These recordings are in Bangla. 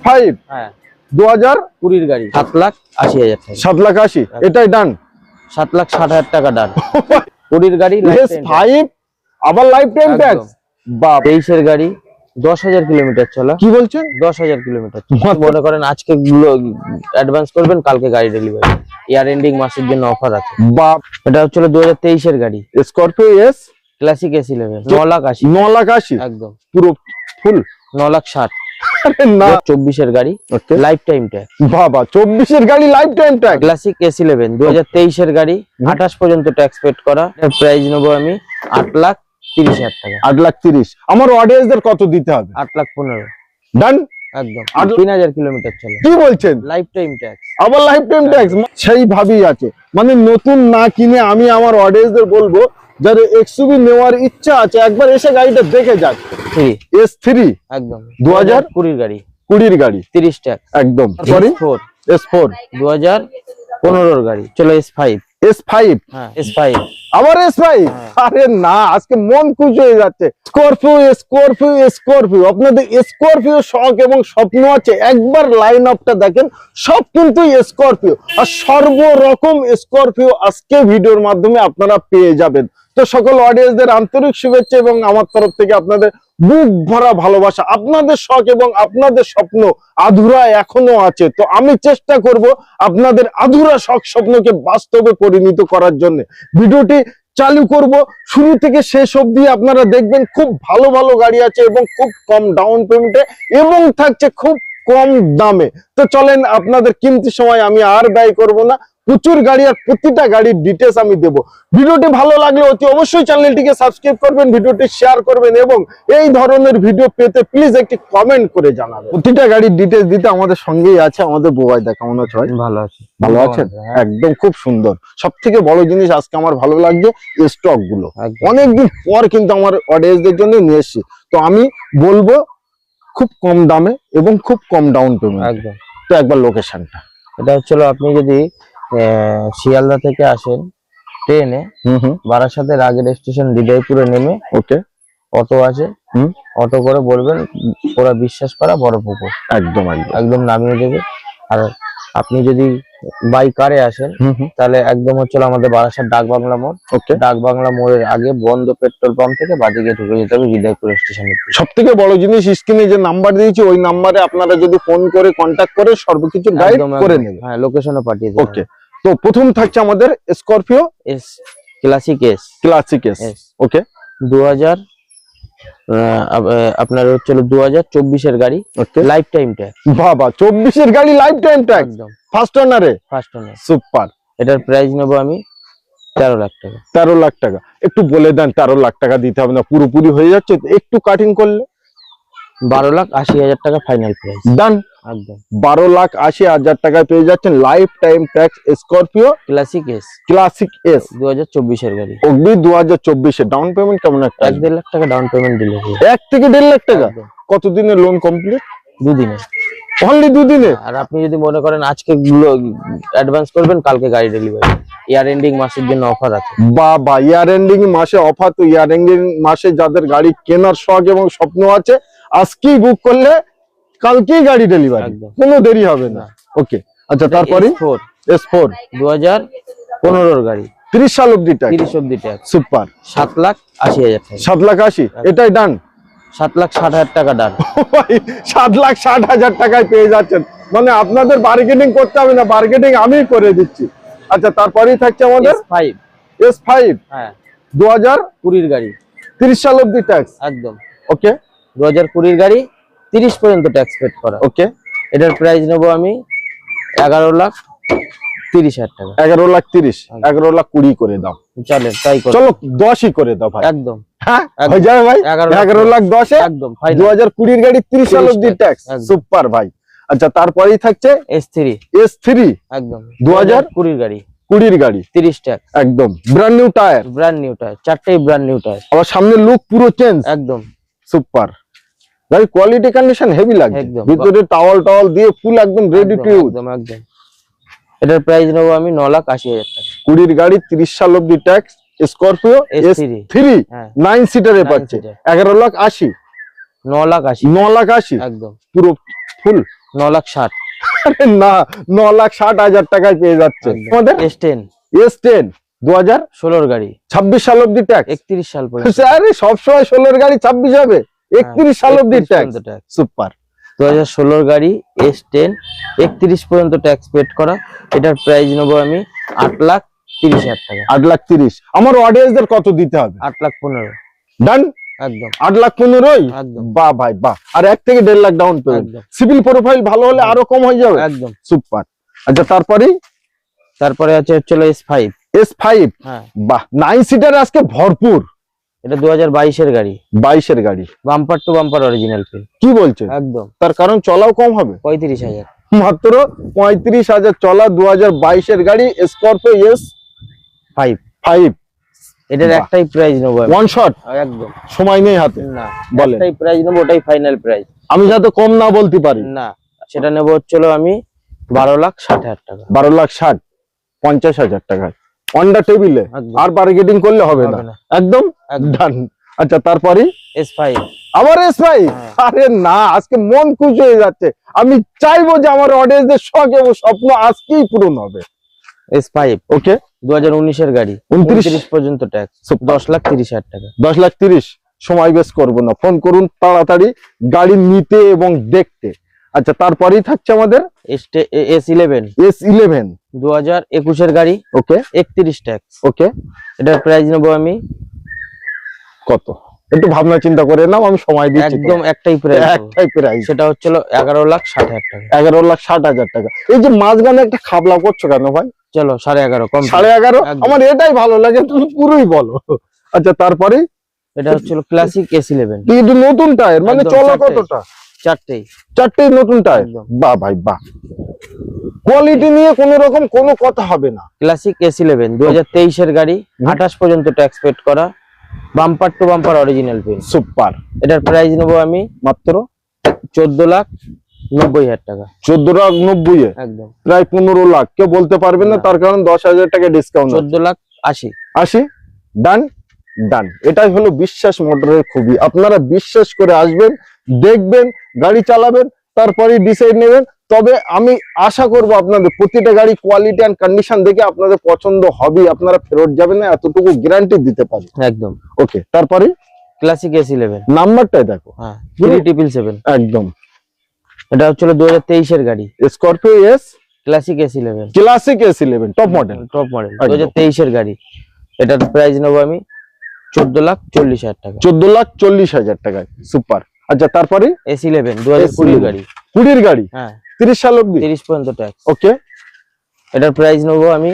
S5 হ্যাঁ 2020 গাড়ি 7,80,000 টাকা। 7,80,000 এটাই ডান। 7,60,000 টাকা ডান। 20 গাড়ি S5 আবার লাইফ টাইম ট্যাক্স। বাপ 23 গাড়ি 10,000 কিলোমিটার চলা। কি বলছেন? 10,000 কিলোমিটার। মনে করেন আজকে অ্যাডভান্স করবেন, কালকে গাড়ি ডেলিভারি। ইয়ার এন্ডিং মাসের জন্য অফার আছে। বাপ এটা হচ্ছে 2023 এর গাড়ি, স্করপিও এস ক্লাসিক S11 9,80,000 9,80,000 একদম পুরো ফুল। 9,60,000 আরে না 24 এর গাড়ি, লাইফ টাইম ট্যাক্স। বাবা 24 এর গাড়ি life time tax. Classic S11 2023 এর গাড়ি, 28 পর্যন্ত ট্যাক্স পেড করা। এর প্রাইস নেব আমি 8,30,000 টাকা। 8,30,000 আমার অডিয়েন্সদের কত দিতে হবে? 8,15,000 ডান একদম। 3,000 কিলোমিটার চলে। কি বলছেন? Life time tax. আবার লাইফ টাইম ট্যাক্স সেই ভাবেই আছে। মানে নতুন না কিনে আমি আমার অডিয়েন্সদের বলবো যারা এক্সইউভি নেওয়ার ইচ্ছা আছে একবার এসে গাড়িটা দেখে যাক। S3 একদম 2020 গাড়ি, 20 গাড়ি 30 ট্যাক্স একদম। সরি S4 2015 গাড়ি। চলো S5 S5 হ্যাঁ S5 আবার S5 আরে না আজকে মন খুশি হয়ে যাচ্ছে। স্করপিও আপনাদের স্করপিও শখ এবং স্বপ্ন আছে, একবার লাইন আপটা দেখেন, সব কিন্তু স্করপিও আর সর্বরকম স্করপিও আজকে ভিডিওর মাধ্যমে আপনারা পেয়ে যাবেন। তো সকল অডিয়েন্সদের আন্তরিক শুভেচ্ছা এবং আমার তরফ থেকে আপনাদের বুক ভরা ভালোবাসা। আপনাদের শখ এবং আপনাদের স্বপ্ন আধুরা এখনো আছে, তো আমি চেষ্টা করব আপনাদের আধুরা শখ স্বপ্নকে বাস্তবে পরিণত করার জন্য। ভিডিওটি চালু করব শুরু থেকে শেষ অবধি আপনারা দেখবেন। খুব ভালো ভালো গাড়ি আছে এবং খুব কম ডাউন পেমেন্টে এবং থাকছে খুব কম দামে। তো চলেন আপনাদের কিমতি সময় আমি আর ব্যয় করব না, প্রচুর গাড়ি আর প্রতিটা গাড়ির ডিটেলস আমি দেব। ভিডিওটি ভালো লাগলে অতি অবশ্যই চ্যানেলটিকে সাবস্ক্রাইব করবেন, ভিডিওটি শেয়ার করবেন এবং এই ধরনের ভিডিও পেতে প্লিজ একটি কমেন্ট করে জানাবেন। প্রতিটা গাড়ির ডিটেলস দিতে আমাদের সঙ্গেই আছে আমাদের বোবাইদা। কেমন আছো ভাই? ভালো আছি। ভালো আছেন? একদম খুব সুন্দর। সবথেকে বড় জিনিস আজকে আমার ভালো লাগছে স্টক গুলো অনেকদিন পর কিন্তু আমার অডিয়েন্সদের জন্য নিয়ে এসেছি। তো আমি বলবো খুব কম দামে এবং খুব কম ডাউন পেমেন্ট একদম। তো একবার লোকেশনটা এটা হচ্ছিল, আপনি যদি শিয়ালদা থেকে আসেন ট্রেনে, বারাসাতের আগের স্টেশন হৃদয়পুরে নেমে ওকে অটো আছে, অটো করে বলবেন ওরা বিশ্বাস করা বড় পুকুর, একদম একদম নামিয়ে দেবে। আর আপনি যদি বাই কারে আসেন তাহলে একদম হচ্ছিল আমাদের বারাসাত ডাক বাংলা মোড়। ডাক বাংলা মোড়ের আগে বন্ধ পেট্রোল পাম্প থেকে বাদিকে ঢুকে যেতে হবে হৃদয়পুর স্টেশনে। সব থেকে বড় জিনিস স্ক্রিনে যে নাম্বার দিয়েছি ওই নাম্বারে আপনারা যদি ফোন করে কন্ট্যাক্ট করে সর্বকিছু গাইড করে নেবেন। হ্যাঁ লোকেশনও পাঠিয়ে দেবেন। ওকে, তো প্রথম থাকছে আমাদের স্করপিও এস ক্লাসিক এস। ওকে 2000 আপনার হচ্ছিল 2024 এর গাড়ি, লাইফ টাইম ট্যাক্স। বাবা 24 এর গাড়ি লাইফ টাইম ট্যাক্স একদম। First owner super. এটার প্রাইস নেব আমি 13 লাখ টাকা। 13 লাখ টাকা একটু বলে দেন। 13 লাখ টাকা দিতে হবে না, পুরোপুরি হয়ে যাচ্ছে, একটু কাটিং করলে 12,80,000 টাকা ফাইনাল প্রাইস। ডান একদম 12,80,000 টাকায় পেয়ে যাচ্ছেন life time tax Scorpio classic S 2024 এর গাড়ি। অগ্নি 2024 এর ডাউন পেমেন্ট কেমন? 1.5 লাখ টাকা ডাউন পেমেন্ট দিলে 1 থেকে 1.5 লাখ টাকা। কতদিনের লোন কমপ্লিট? 2 দিনে। অনলি 2 দিনে। আর আপনি যদি মনে করেন আজকে অ্যাডভান্স করবেন, কালকে গাড়ি ডেলিভারি। ইয়ার এন্ডিং মাসের জন্য অফার আছে। বাবা ইয়ার এন্ডিং মাসে অফার। তো ইয়ার এন্ডিং মাসে যাদের গাড়ি কেনার শখ এবং স্বপ্ন আছে আজকেই বুক করলে কালকেই গাড়ি ডেলিভারি, কোনো দেরি হবে না। ওকে আচ্ছা, তারপরে S4 2015 এর গাড়ি, 30 সাল অবধি ট্যাক্স। 30 অবধি ট্যাক্স। সুপার। 7,80,000 টাকা। 7,80,000 এটাই ডান। 7,60,000 টাকা ডান। 7,60,000 টাকায় পেয়ে যাচ্ছেন। মানে আপনাদের বার্গেনিং করতে হবে না, বার্গেনিং আমি করে দিচ্ছি। আচ্ছা তারপরেই থাকছে আমাদের S5 হ্যাঁ 2020 গাড়ি, 30 সাল অবধি ট্যাক্স একদম। ওকে 2020 গাড়ি, 30 পর্যন্ত ট্যাক্স পেড করা। ওকে এটার প্রাইস নেব আমি 11,30,000 টাকা। 11,30,000 11,20,000 করে দাও। চলেন তাই করো। চলো 10ই করে দাও ভাই। একদম হ্যাঁ হয়ে যাবে ভাই। 11,10,000 একদম। 2020 গাড়ি 30 সাল অবধি ট্যাক্স। সুপার ভাই। আচ্ছা তারপরেই থাকছে S3 একদম 2020 গাড়ি, 20 গাড়ি 30 ট্যাক্স একদম। ব্র্যান্ড নিউ টায়ার, চারটেই ব্র্যান্ড নিউ টায়ার। আবার সামনে লুক পুরো চেঞ্জ একদম। সুপার। গাড়ি কোয়ালিটি কন্ডিশন হেভি লাগে, ভিতরে টাওয়াল দিয়ে ফুল একদম রেডি টু ইউজ। একদম। এটার প্রাইস নেব আমি 9,80,000 টাকা। 20 গাড়ি 30 সাল অবধি ট্যাক্স স্করপিও S3 9 সিটারে পাচ্ছে 11,80,000 9,80,000 9,80,000 একদম পুরো ফুল 9,60,000 আরে না, 9,60,000 টাকায় পেয়ে যাচ্ছে আমাদের S10 S10 2000 16 গাড়ি 26 সাল অব্দি ট্যাক্স। 31 সাল পর্যন্ত আরে সবসময় 16 গাড়ি 26 হবে, 31 সাল অব্দি 31 ট্যাক্স। পর্যন্ত tax। সুপার। 2016 গাড়ি S10 31 পর্যন্ত ট্যাক্স পেড করা। এটার প্রাইস নেবো আমি 8,30,000 টাকা। 8,30,000। আমার অডিয়েন্সদের কত দিতে হবে? 8,15,000 ডান। একদম 8,15,000। একদম বাহ ভাই বাহ। আর 1 থেকে 1.5 লাখ ডাউন পেমেন্ট। একদম সিভিল প্রোফাইল ভালো হলে আরো কম হয়ে যাবে। একদম সুপার। আচ্ছা তারপরে আছে হচ্ছে S5। S5। হ্যাঁ বাহ, 9 সিটার আজকে ভরপুর। এটা 2022 এর গাড়ি, 22 এর গাড়ি, bumper to bumper original paint. কি বলছেন? একদম তার কারণ চলাও কম হবে। 35,000 মাত্র 35,000 চলা 2022 এর গাড়ি স্করপিও S5। এটার বাহ। একটাই প্রাইস নেবো আমি। ওয়ান শট, একদম সময় নেই হাতে। না, বলেন। একটাই প্রাইস নেবো, ওটাই ফাইনাল প্রাইস। আমি যাতে কম না বলতে পারি। না, সেটা নেবো হচ্ছিল আমি 12,60,000 টাকা। 12,60,000, 50,000 টাকা অন্ডা টেবিলে। একদম। আর বার্গেটিং করলে হবে হবে না। না। একদম একদম। ডান। আচ্ছা তারপরে S5 আবার S5। হ্যাঁ। আরে না, আজকে মন খুশি হয়ে যাচ্ছে। আমি চাইবো যে আমার অডিয়েন্সদের শখ এবং স্বপ্ন আজকেই পূরণ হবে। S5 ওকে, 2019 এর গাড়ি, 29 পর্যন্ত ট্যাক্স, 10,30,000 টাকা। 10,30,000। সময় বেশ করবো না, ফোন করুন তাড়াতাড়ি গাড়ি নিতে এবং দেখতে। আচ্ছা তারপরেই থাকছে আমাদের S11 S11। 2021 এর গাড়ি, ওকে 31 ট্যাক্স। ওকে, এটার প্রাইস নেবো আমি কত একটু ভাবনা চিন্তা করে নাও, আমি সময় দিচ্ছি। একদম একটাই প্রাইস, একটাই প্রাইস, সেটা হচ্ছিল 11,60,000 টাকা। 11,60,000 টাকা। এই যে মাঝখানে একটা খাবলা করছো কেন ভাই? চলো 11,500 কম। 11,500। একদম। আমার এটাই ভালো লাগে, তুমি পুরোই বলো। আচ্ছা তারপরে এটা হচ্ছিল ক্লাসিক S11, কিন্তু নতুন টায়ার, মানে একদম, চলো চারটে। কতটা? চারটেই। চারটেই নতুন টায়ার। একদম। বাহ ভাই বাহ, কোয়ালিটি নিয়ে কোনো রকম কোনো কথা হবে না। ক্লাসিক S11 2023 এর গাড়ি, 28 পর্যন্ত ট্যাক্স পেড করা, bumper to bumper original paint. Super. এটার প্রাইস নেবো আমি মাত্র 14,90,000 টাকা। 14,90,000, একদম প্রায় 15 লাখ। কেউ বলতে পারবে না, না। তার কারণ 10,000 টাকা ডিসকাউন্ট। 14,80,000। 80। ডান ডান। এটাই হলো বিশ্বাস মোটরের খুবই। আপনারা বিশ্বাস করে আসবেন, দেখবেন, গাড়ি চালাবেন, তারপরে ডিসাইড নেবেন। তবে আমি আশা করব আপনাদের প্রতিটা গাড়ি কোয়ালিটি এন্ড কন্ডিশন দেখে আপনাদের পছন্দ হবে, আপনারা ফেরত যাবেন না, এতটুকু গ্যারান্টি দিতে পারি। একদম। ওকে তারপরে ক্লাসিক S11, নাম্বারটাই দেখো। হ্যাঁ 377। একদম। এটা হচ্ছিল 2023 এর গাড়ি, Scorpio S classic S11, classic S11 top model. Top model, একদম। 2023 এর গাড়ি। এটার প্রাইস নেবো আমি 14,40,000 টাকা। 14,40,000 টাকায়। সুপার। আচ্ছা তারপরে S11 2020 গাড়ি, 20 গাড়ি, হ্যাঁ 30 সাল অব্দি। 30 পর্যন্ত ট্যাক্স। ওকে, এটার প্রাইস নেবো আমি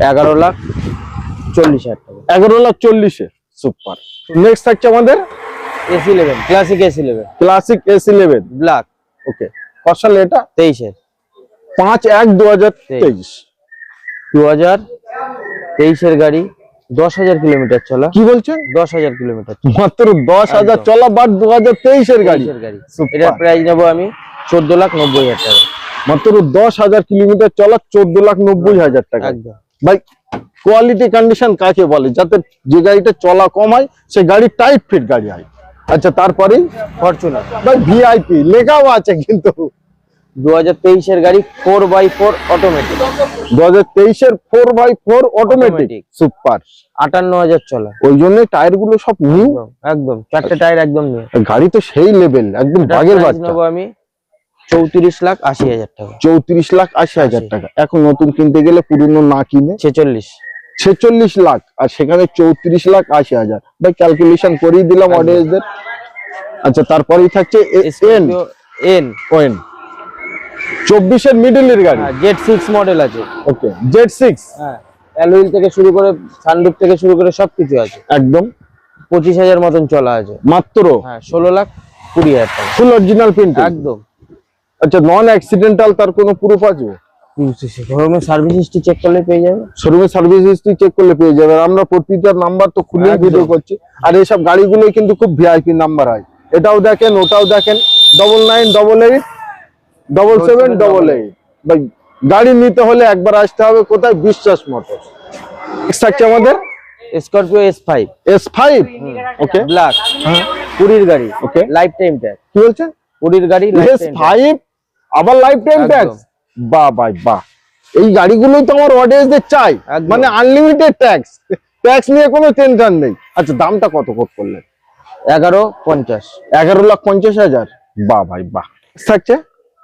11,40,000 টাকা। 11,40,000। সুপার। নেক্সট থাকছে আমাদের S11 classic S11 classic S11 black, ওকে। কত সালে এটা? 23 এর। 5/1/2023। 2023 এর গাড়ি, 10,000 কিলোমিটার চলা। কি বলছেন? 10,000 কিলোমিটার মাত্র 10,000 একদম। চলা, বাট 2023 এর গাড়ি। গাড়ি। সুপার। এটার প্রাইস নেবো আমি 14,90,000 টাকা। মাত্র 10,000 কিলোমিটার চলা, 14,90,000 টাকা। একদম। ভাই কোয়ালিটি কন্ডিশন কাকে বলে? যাতে যে গাড়িটা চলা কম হয়, সে গাড়ি টাইট ফিট গাড়ি হয়। আচ্ছা তারপরে ফরচুনার ভাই ভিআইপি লেখাও আছে কিন্তু। 2023 এর গাড়ি, 4x4 অটোমেটিক, 2023 এর 4x4 অটোমেটিক। Automatic। সুপার। 58,000 চলা। ওই জন্য টায়ার গুলো সব নিউ। একদম একদম, চারটে টায়ার একদম নিউ। গাড়ি তো সেই লেভেল, একদম বাগের বাচ্চা। নেবো আমি 34,80,000 টাকা। 34,80,000 টাকা। এখন নতুন কিনতে গেলে পুরনো না কিনে 46 লাখ, আর সেখানে 34,80,000। ভাই ক্যালকুলেশন করেই দিলাম একদম। অডিয়েন্সদের। আচ্ছা তারপরেই থাকছে এন এন ওয়েন 24 এর মিডল এর গাড়ি। Z6 মডেল আছে। ওকে, Z6। হ্যাঁ, অ্যালুইল থেকে শুরু করে, সানরুফ থেকে শুরু করে সবকিছু আছে। একদম 25,000 মতন চলা আছে মাত্র। হ্যাঁ, 16,20,000 টাকা। ফুল অরিজিনাল প্রিন্ট। একদম। আচ্ছা নন অ্যাক্সিডেন্টাল তার কোনো প্রুফ আছে? শোরুমে সার্ভিস হিস্ট্রি চেক করলে পেয়ে যাবে। শোরুমে সার্ভিস হিস্ট্রি চেক করলে পেয়ে যাবে। আর আমরা প্রতিটা নাম্বার তো খুলে একদম। ভিডিও করছি। আর এইসব গাড়িগুলোই কিন্তু খুব ভিআইপি নাম্বার হয়। এটাও দেখেন, ওটাও দেখেন, 99887788। ভাই গাড়ি নিতে হলে একবার আসতে হবে কোথায়? বিশ্বাস মোটর। থাকছে আমাদের Scorpio S5 S5। Okay black, হ্যাঁ 20 গাড়ি, ওকে। Life time tag. কি বলছেন? 20 গাড়ি লাইফ টাইম। S5 আবার লাইফ টাইম একদম। ট্যাক্স। বাহ ভাই বাহ, এই গাড়িগুলোই তো আমার অডিয়েন্সদের চাই, একদম। মানে আনলিমিটেড ট্যাক্স, ট্যাক্স নিয়ে কোনো টেনশন নেই। আচ্ছা দামটা কত করলেন? 11,50। 11,50,000। বাহ ভাই বাহ। থাকছে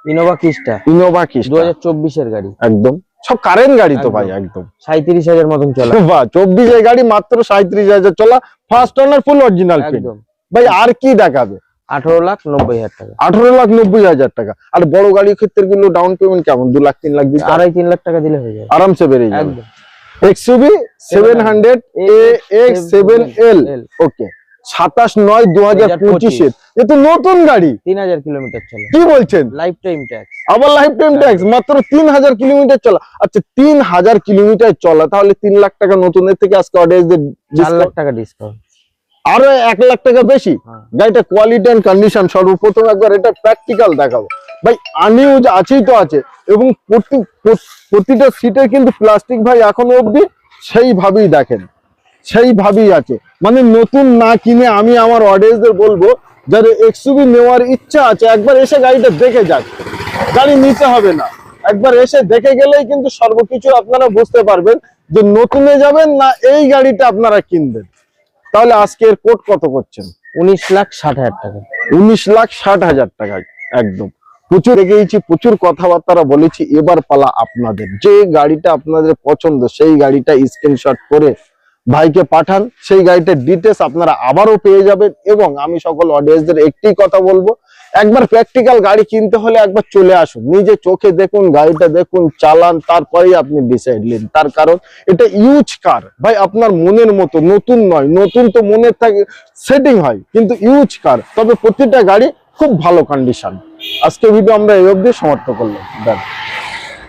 ইনোভা ক্রিস্টা ইনোভা কিস্টা 2024 এর গাড়ি, একদম সব কারেন্ট গাড়ি তো একদম। ভাই একদম। 37,000 মতন চলা। বাহ, 24 এর গাড়ি মাত্র 37,000 চলা, ফার্স্ট ওনার, ফুল অরিজিনাল প্রিন্ট। একদম। ভাই আর কি দেখাবে? 18,90,000 টাকা। 18,90,000 টাকা। আর বড় গাড়ির ক্ষেত্রে গুলো ডাউন পেমেন্ট কেমন? 2 লাখ 3 লাখ দিতে 2.5-3 লাখ টাকা দিলে হয়ে যাবে আরামসে বেরিয়ে যাবে। একদম। XUV 700 AX7L, ওকে, 27/9/2025 এর, এ তো নতুন গাড়ি। 3,000 কিলোমিটার চলা, কি বলছেন? Life time tax. আবার লাইফ টাইম ট্যাক্স, মাত্র 3,000 কিলোমিটার চলা। আচ্ছা 3,000 কিলোমিটার চলা, তাহলে 3 লাখ টাকা নতুনের থেকে আজকে অডিয়েন্সদের 4 লাখ টাকা ডিসকাউন্ট, আরো 1 লাখ টাকা বেশি। হ্যাঁ। গাড়িটা কোয়ালিটি এন্ড কন্ডিশন, সর্বপ্রথম একবার এটা প্র্যাকটিক্যাল দেখাবো ভাই। আনইউজ আছেই তো আছে, এবং প্রতিটা সিটের কিন্তু প্লাস্টিক ভাই এখনো অবধি সেইভাবেই দেখেন, সেইভাবেই আছে। মানে নতুন না কিনে আমি আমার অডিয়েন্সদের বলবো, যাদের XUV নেওয়ার ইচ্ছা আছে একবার এসে গাড়িটা দেখে যাক। গাড়ি নিতে হবে না, একবার এসে দেখে গেলেই কিন্তু সর্বকিছু আপনারা বুঝতে পারবেন যে নতুনে যাবেন না এই গাড়িটা আপনারা কিনবেন। তাহলে আজকের কোট কত করছেন? 19,60,000 টাকা। 19,60,000 টাকা একদম। প্রচুর এগিয়েছি, প্রচুর কথাবার্তা বলেছি, এবার পালা আপনাদের। যে গাড়িটা আপনাদের পছন্দ সেই গাড়িটা স্ক্রিনশট করে ভাইকে পাঠান, সেই গাড়িটার ডিটেলস আপনারা আবারও পেয়ে যাবেন। এবং আমি সকল অডিয়েন্সদের একটি কথা বলবো, একবার প্র্যাকটিক্যাল গাড়ি কিনতে হলে একবার চলে আসুন, নিজে চোখে দেখুন, গাড়িটা দেখুন, চালান, তারপরেই আপনি ডিসাইড নিন। তার কারণ এটা ইউজ কার ভাই, আপনার মনের মতো, নতুন নয়। নতুন তো মনের থাকে সেটিং হয়, কিন্তু ইউজ কার, তবে প্রতিটা গাড়ি খুব ভালো কন্ডিশন। আজকে ভিডিও আমরা এই অবধি সমাপ্ত করলাম।